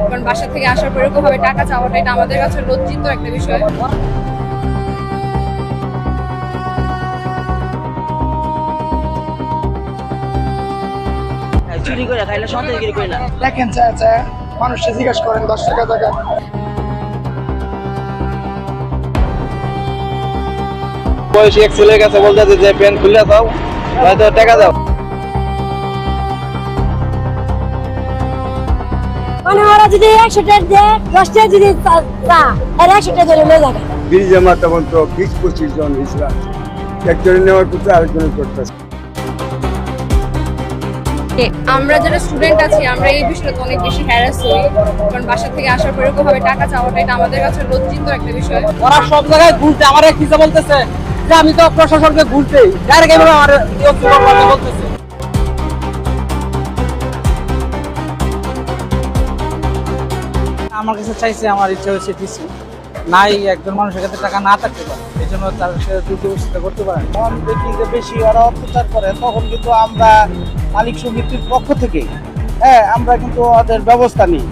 কারণ বাসা থেকে আসার পর এরকম ভাবে টাকা চাওয়াটা এটা আমাদের কাছে লজ্জিত একটা বিষয়। চুরি করে খাইলে সন্দেহগিরি করি না। দেখেন চাচা মানুষকে জিজ্ঞাসা করেন 10 টাকা টাকা বয়সী এক ছেলের কাছে বলতেছে যে প্যান্ট খুলে দাও হয়তো টাকা দাও। মানে ওরা যদি 100 টাকা দেয় 10 টাকা যদি চা আর 100 টাকা ধরে নিয়ে যাবে। ব্রিজে মাত্র 20-25 জন ইসলাম একজনের নেওয়ার পর আরেকজনের করতেছে। আমরা যারা স্টুডেন্ট আছি আমরা এই বিষয়টা অনেক বেশি হ্যারাস হই, কারণ বাসা থেকে আসার পর এরকম ভাবে টাকা চাওয়াটা এটা আমাদের কাছে লজ্জিত একটা বিষয়। ওরা সব জায়গায় ঘুরতে আমার এক কিছু বলতেছে যে আমি তো প্রশাসনকে ঘুরতেই ডাইরেক্ট এভাবে আমার বলতেছে। আমার কাছে চাইছে, আমার ইচ্ছা হয়েছে কিছু নাই, একজন মানুষের কাছে টাকা না থাকতে পারে, এই জন্য তার সাথে দুর্ব্যবস্থা করতে পারে। যখন দেখি যে বেশি ওরা অত্যাচার করে তখন কিন্তু আমরা মালিক সমিতির পক্ষ থেকে আমরা কিন্তু ওদের ব্যবস্থা নিই।